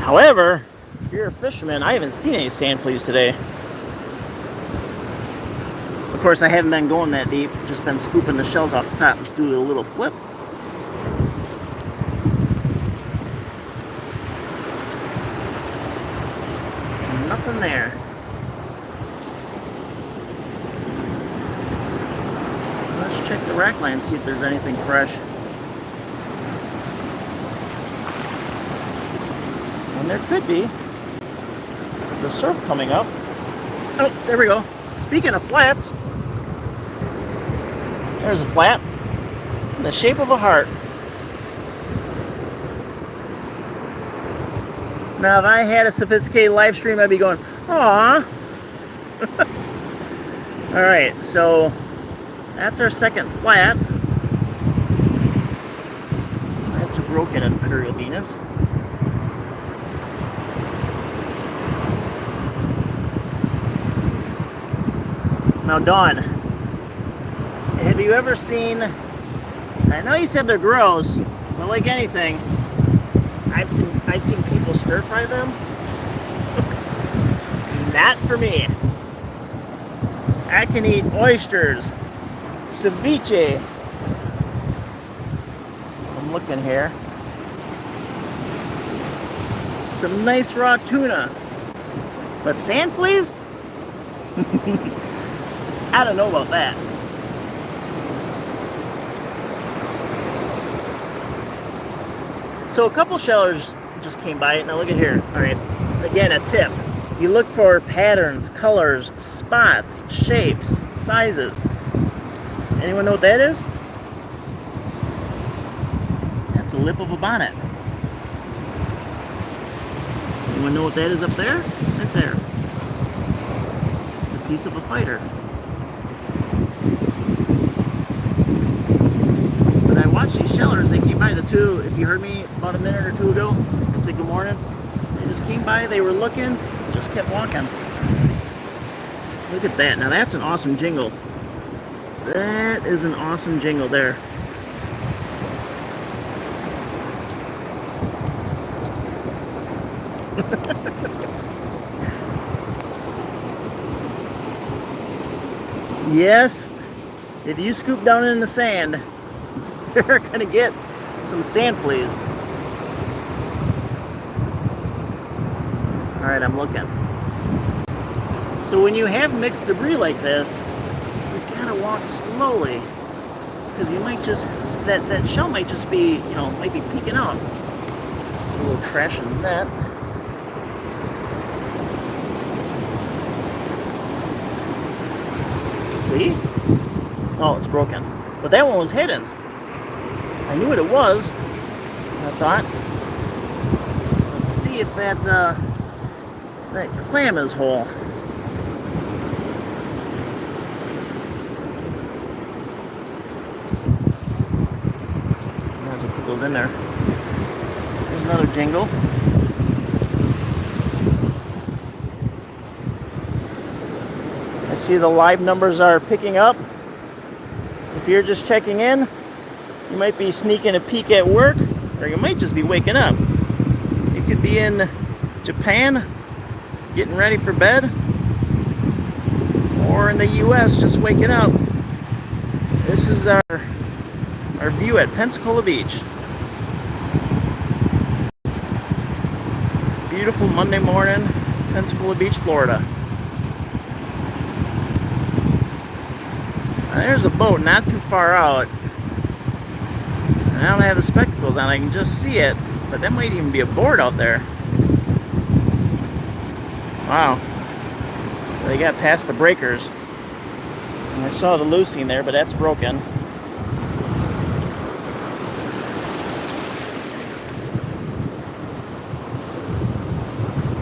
However, if you're a fisherman, I haven't seen any sand fleas today. Of course, I haven't been going that deep. Just been scooping the shells off the top. Let's do a little flip. Nothing there. Let's check the rack line, see if there's anything fresh. And there could be. The surf coming up. Oh, there we go. Speaking of flats, there's a flat in the shape of a heart. Now, if I had a sophisticated live stream, I'd be going, aww. Alright, so that's our second flat. That's a broken Imperial Venus. Now, Dawn, have you ever seen, I know you said they're gross, but like anything, I've seen people stir fry them. Not for me. I can eat oysters, ceviche. I'm looking here. Some nice raw tuna. But sand fleas? I don't know about that. So a couple shellers just came by. Now look at here. All right. Again, a tip. You look for patterns, colors, spots, shapes, sizes. Anyone know what that is? That's a lip of a bonnet. Anyone know what that is up there? Right there. It's a piece of a fighter. When I watch these shellers, they came by the two. If you heard me about a minute or two ago, I said good morning. They just came by, they were looking, just kept walking. Look at that. Now that's an awesome jingle. That is an awesome jingle there. Yes, if you scoop down in the sand, you're gonna get some sand fleas. All right, I'm looking. So when you have mixed debris like this, you gotta walk slowly, because you might just, that shell might just be, might be peeking out. Let's put a little trash in that. See? Oh, it's broken. But that one was hidden. I knew what it was. I thought, let's see if that clam is whole. Might as well put those in there. There's another jingle. I see the live numbers are picking up. If you're just checking in, you might be sneaking a peek at work, or you might just be waking up. You could be in Japan, getting ready for bed, or in the US, just waking up. This is our view at Pensacola Beach. Beautiful Monday morning, Pensacola Beach, Florida. Now, there's a boat not too far out. And I don't have the spectacles on, I can just see it, but that might even be a board out there. Wow. They got past the breakers. And I saw the loosing there, but that's broken.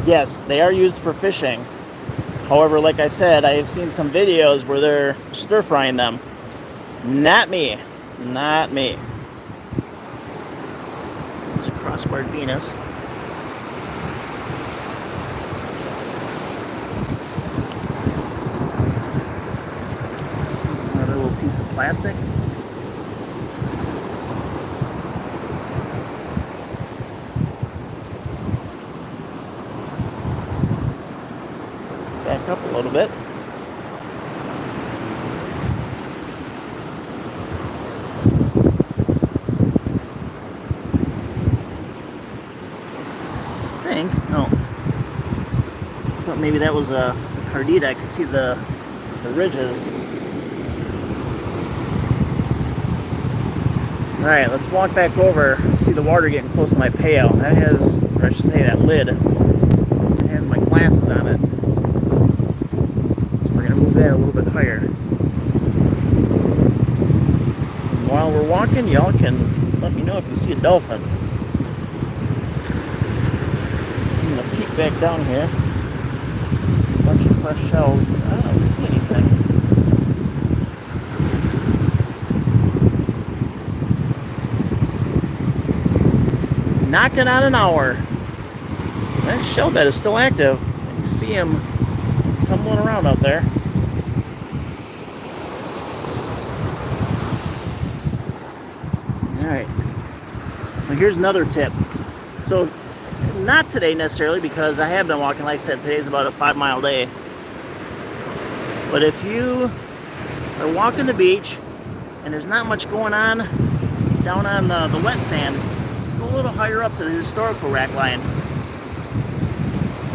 Yes, they are used for fishing. However, like I said, I have seen some videos where they're stir frying them. Not me. Not me. There's a crossbarred Venus. Another little piece of plastic. Back up a little bit. No. I thought maybe that was a cardita. I could see the ridges. Alright, let's walk back over and see the water getting close to my pail. That has, or I should say that lid, it has my glasses on it. So we're going to move that a little bit higher. And while we're walking, y'all can let me know if you see a dolphin. Back down here, a bunch of fresh shells, but I don't see anything. Knocking on an hour. That shell bed is still active. I can see him tumbling around out there. Alright. Now here's another tip. So Not today necessarily, because I have been walking. Like I said, today's about a 5-mile day. But if you are walking the beach and there's not much going on down on the wet sand, go a little higher up to the historical rack line.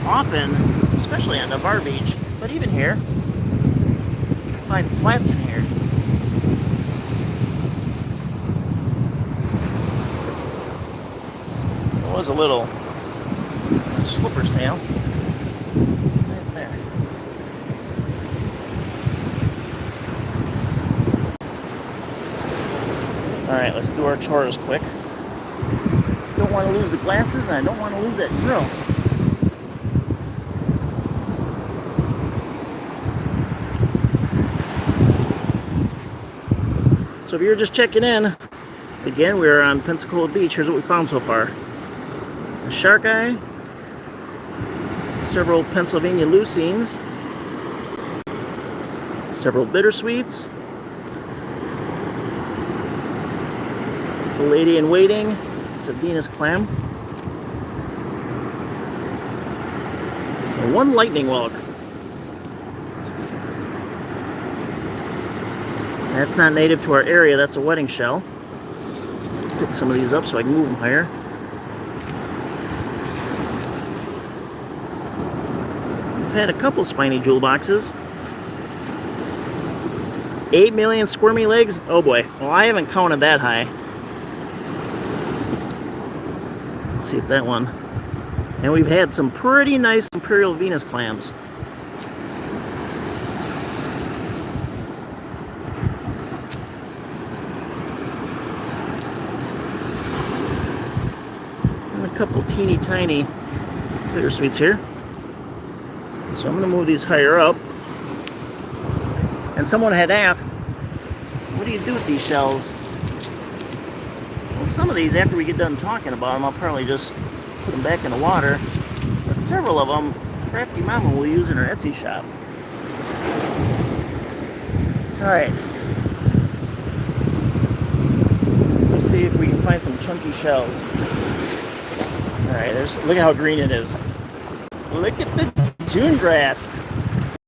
Often, especially on the bar beach, but even here, you can find flats in here. There was a little slipper's tail right there. Alright, let's do our chores quick. Don't want to lose the glasses, and I don't want to lose that drill. So if you're just checking in, again, we're on Pensacola Beach. Here's what we found so far. A shark eye, several Pennsylvania leucines, several bittersweets. It's a lady in waiting. It's a Venus clam. And one lightning whelk. That's not native to our area, that's a wedding shell. Let's pick some of these up so I can move them higher. We've had a couple spiny jewel boxes. 8 million squirmy legs? Oh boy, well I haven't counted that high. Let's see if that one. And we've had some pretty nice Imperial Venus clams. Couple teeny tiny bittersweets here. So I'm going to move these higher up. And someone had asked, what do you do with these shells? Well, some of these, after we get done talking about them, I'll probably just put them back in the water. But several of them, Crafty Mama will use in her Etsy shop. Alright. Let's go see if we can find some chunky shells. Alright, look at how green it is. Look at the June grass.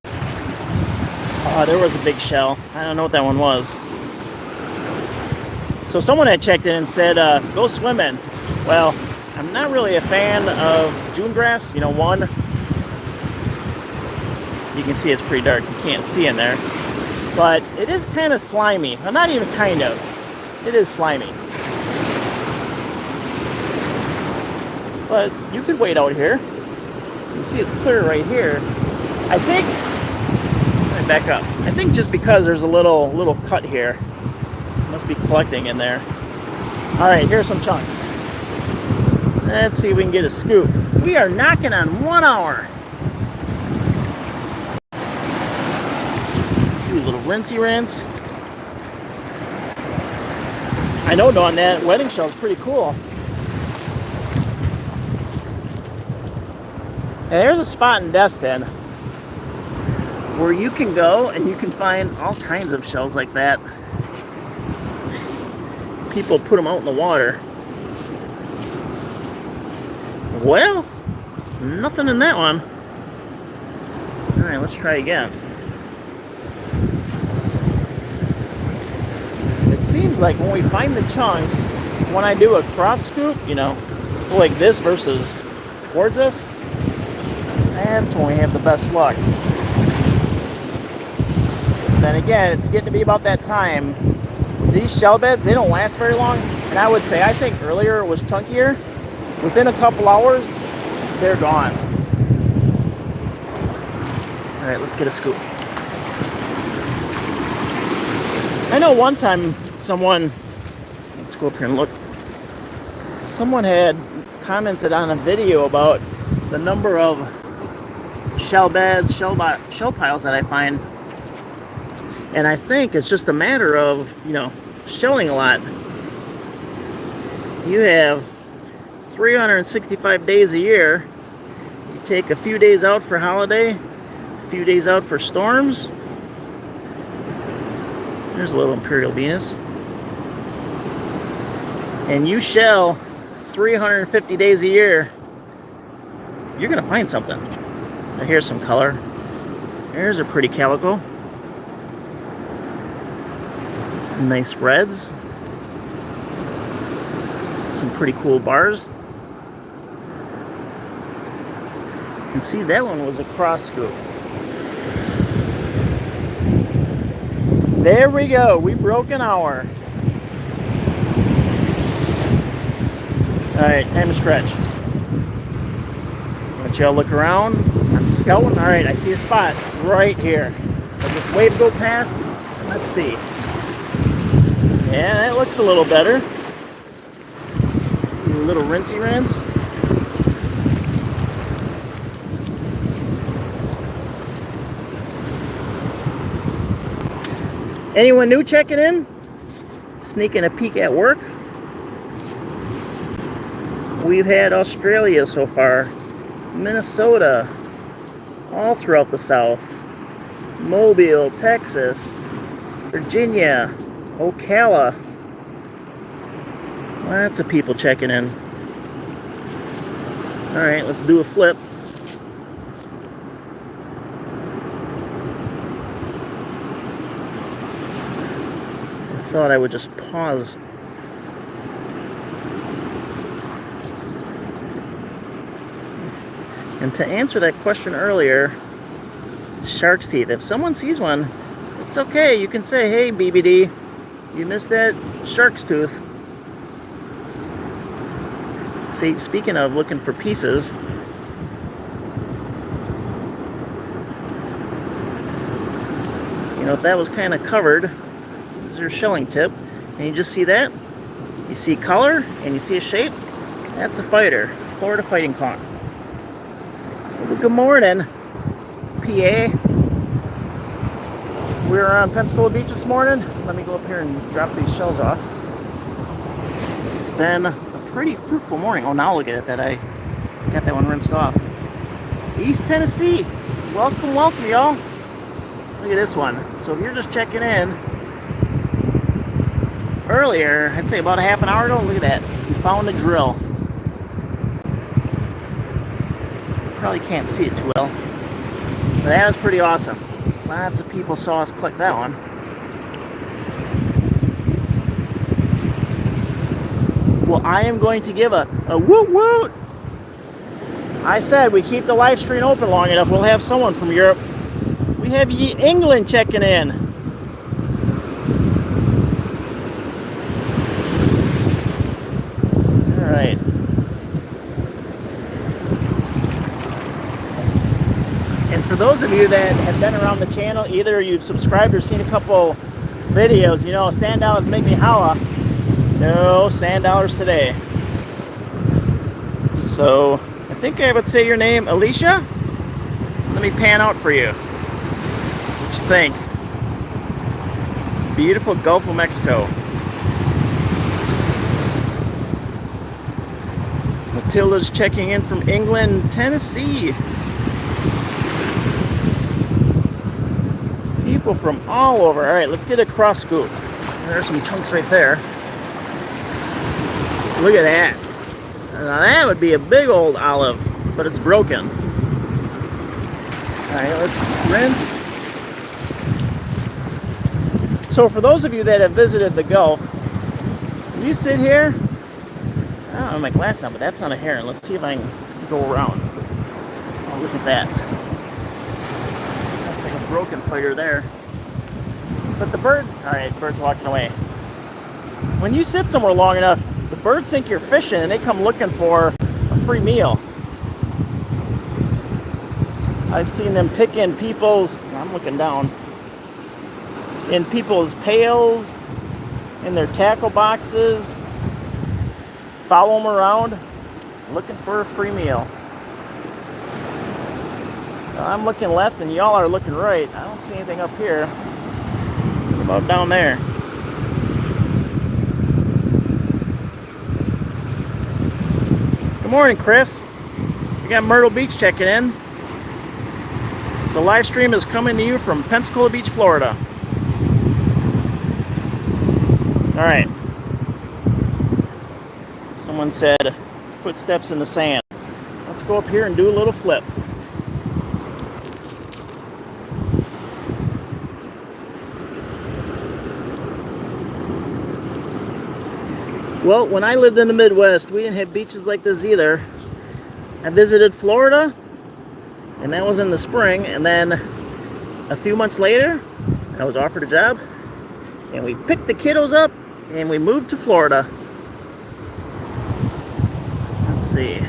Oh, there was a big shell. I don't know what that one was. So someone had checked in and said, go swimming. Well, I'm not really a fan of June grass. You know, one, you can see it's pretty dark. You can't see in there. But it is kind of slimy. Well, not even kind of. It is slimy. But you could wait out here. You see it's clear right here. I think, let me back up. I think just because there's a little cut here, it must be collecting in there. All right, here's some chunks. Let's see if we can get a scoop. We are knocking on 1 hour. Do a little rinsey rinse. I know, Dawn, that wedding shell is pretty cool. And there's a spot in Destin where you can go and you can find all kinds of shells like that. People put them out in the water. Well, nothing in that one. Alright, let's try again. It seems like when we find the chunks, when I do a cross scoop, you know, like this versus towards us, that's when we have the best luck. Then again, it's getting to be about that time. These shell beds, they don't last very long. And I would say, I think earlier it was chunkier. Within a couple hours, they're gone. All right, let's get a scoop. I know one time someone, let's go up here and look. Someone had commented on a video about the number of shell beds, shell piles that I find. And I think it's just a matter of, you know, shelling a lot. You have 365 days a year. You take a few days out for holiday, a few days out for storms. There's a little Imperial Venus. And you shell 350 days a year. you're gonna find something. Now here's some color. There's a pretty calico. Nice reds. Some pretty cool bars. And see, that one was a cross scoop. There we go. We broke an hour. All right, time to stretch. Let y'all look around. I'm scouting. All right, I see a spot right here. Let this wave go past. Let's see. Yeah, that looks a little better. A little rinsey rinse. Anyone new checking in? Sneaking a peek at work? We've had Australia so far, Minnesota, all throughout the South, Mobile, Texas, Virginia, Ocala. Lots of people checking in. All right, let's do a flip. I thought I would just pause. And to answer that question earlier, shark's teeth. If someone sees one, it's okay. You can say, hey, BBD, you missed that shark's tooth. See, speaking of looking for pieces, you know, if that was kind of covered, there's your shelling tip, and you just see that, you see color, and you see a shape, that's a fighter, Florida fighting conch. Well, good morning, PA. We were on Pensacola Beach this morning. Let me go up here and drop these shells off. It's been a pretty fruitful morning. Oh, now look at it, that I got that one rinsed off. East Tennessee. Welcome, welcome, y'all. Look at this one. So if you're just checking in, earlier, I'd say about a half an hour ago, look at that. We found a drill. Probably can't see it too well. But that was pretty awesome. Lots of people saw us click that one. Well, I am going to give a woot woot. I said we keep the live stream open long enough, we'll have someone from Europe. We have England checking in. All right. And for those of you that have been around the channel, either you've subscribed or seen a couple videos, you know, sand dollars make me holla. No sand dollars today. So, I think I would say your name, Alicia? Let me pan out for you. What you think? Beautiful Gulf of Mexico. Matilda's checking in from England, Tennessee. People from all over. All right, let's get a cross scoop. There's some chunks right there. Look at that. Now that would be a big old olive, but it's broken. All right, let's rinse. So for those of you that have visited the Gulf, when you sit here, I don't have my glass on, but that's not a heron. Let's see if I can go around. Oh, look at that. That's like a broken fighter there. But the birds, all right, birds walking away. When you sit somewhere long enough, the birds think you're fishing and they come looking for a free meal. I've seen them pick in people's, I'm looking down, in people's pails, in their tackle boxes, follow them around, looking for a free meal. Now, I'm looking left and y'all are looking right. I don't see anything up here. What about down there? Good morning, Chris. We got Myrtle Beach checking in. The live stream is coming to you from Pensacola Beach, Florida. All right. Someone said footsteps in the sand. Let's go up here and do a little flip. Well, when I lived in the Midwest, we didn't have beaches like this either. I visited Florida, and that was in the spring, and then a few months later, I was offered a job, and we picked the kiddos up, and we moved to Florida. Let's see.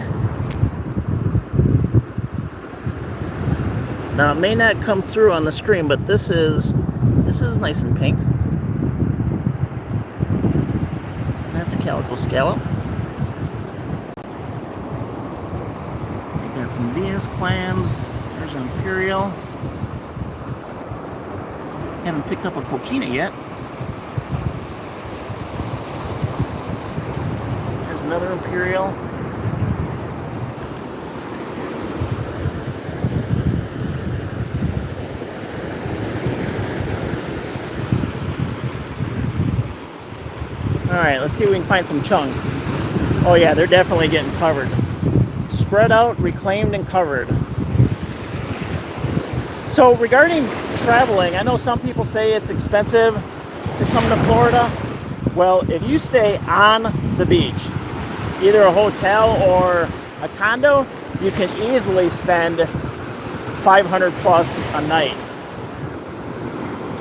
Now, it may not come through on the stream, but this is nice and pink. That's a calico scallop. Got some Venus clams. There's an imperial. Haven't picked up a coquina yet. There's another imperial. Alright, let's see if we can find some chunks. Oh yeah, they're definitely getting covered. Spread out, reclaimed, and covered. So regarding traveling, I know some people say it's expensive to come to Florida. Well, if you stay on the beach, either a hotel or a condo, you can easily spend $500 plus a night.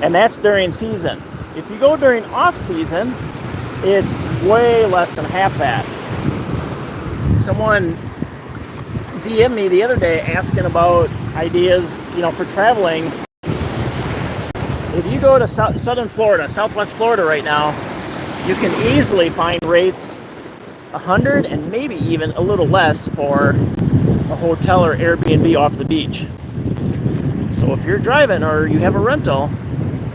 And that's during season. If you go during off season, it's way less than half that. Someone DM'd me the other day asking about ideas, for traveling. If you go to southern Florida, southwest Florida right now, you can easily find rates $100 and maybe even a little less for a hotel or Airbnb off the beach. So if you're driving or you have a rental,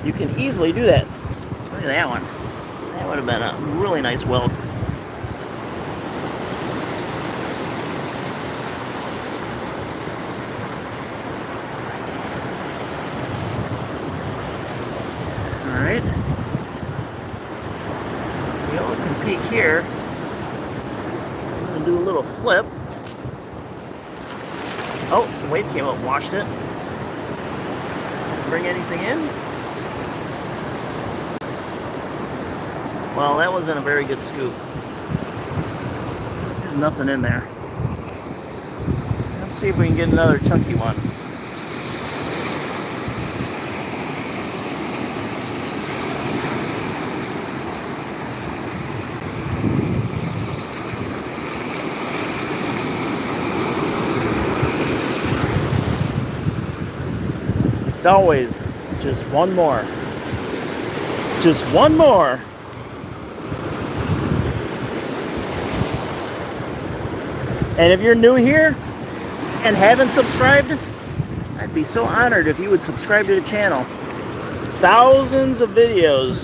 you can easily do that. Look at that one. That would have been a really nice weld. Alright. We can peek here. I'm going to do a little flip. Oh, the wave came up and washed it. Bring anything in? Well, that wasn't a very good scoop. There's nothing in there. Let's see if we can get another chunky one. It's always just one more. Just one more. And if you're new here and haven't subscribed, I'd be so honored if you would subscribe to the channel. Thousands of videos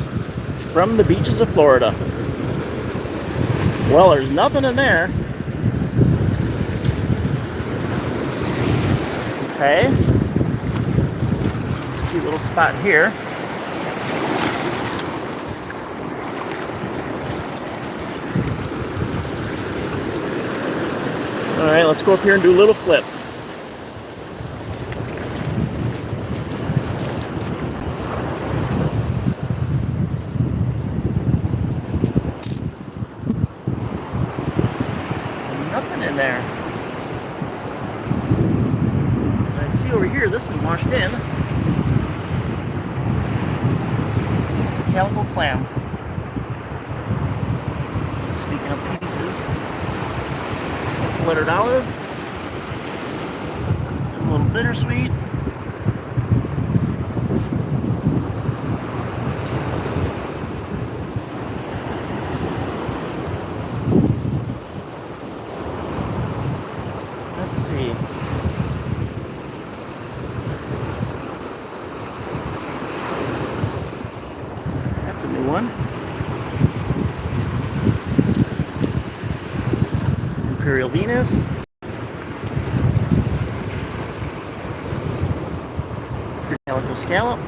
from the beaches of Florida. Well, there's nothing in there. Okay. See a little spot here. Alright, let's go up here and do a little flip. Nothing in there. I see over here, this one washed in. It's a calico clam. Speaking of pieces, it's lettered olive. There's a little bittersweet. Let's see. That's a new one. Imperial Venus. Calico scallop.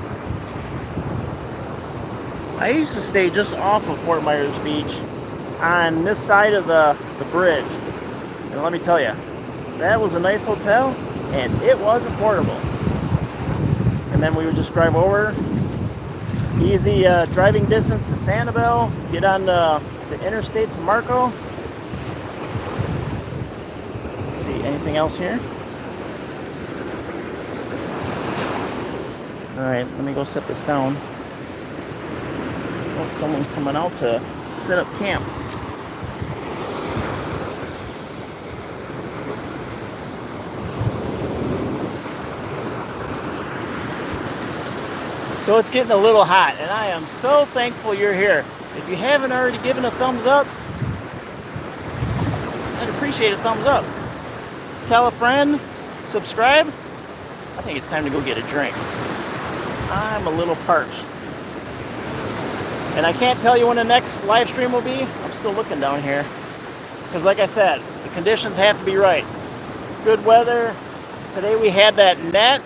I used to stay just off of Fort Myers Beach on this side of the bridge. And let me tell you, that was a nice hotel, and it was affordable. And then we would just drive over. Easy driving distance to Sanibel. Get on the interstate to Marco. Let's see, anything else here? Alright, let me go set this down. Oh, someone's coming out to set up camp. So it's getting a little hot, and I am so thankful you're here. If you haven't already given a thumbs up, I'd appreciate a thumbs up. Tell a friend, subscribe. I think it's time to go get a drink. I'm a little parched. And I can't tell you when the next live stream will be. I'm still looking down here. Because like I said, the conditions have to be right. Good weather. Today we had that net,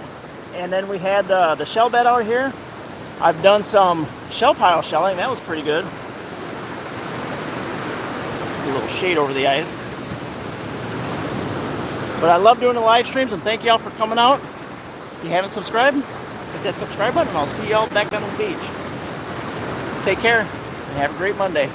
and then we had the shell bed out here. I've done some shell pile shelling. That was pretty good. A little shade over the ice. But I love doing the live streams, and thank y'all for coming out. If you haven't subscribed, hit that subscribe button. I'll see y'all back on the beach. Take care, and have a great Monday.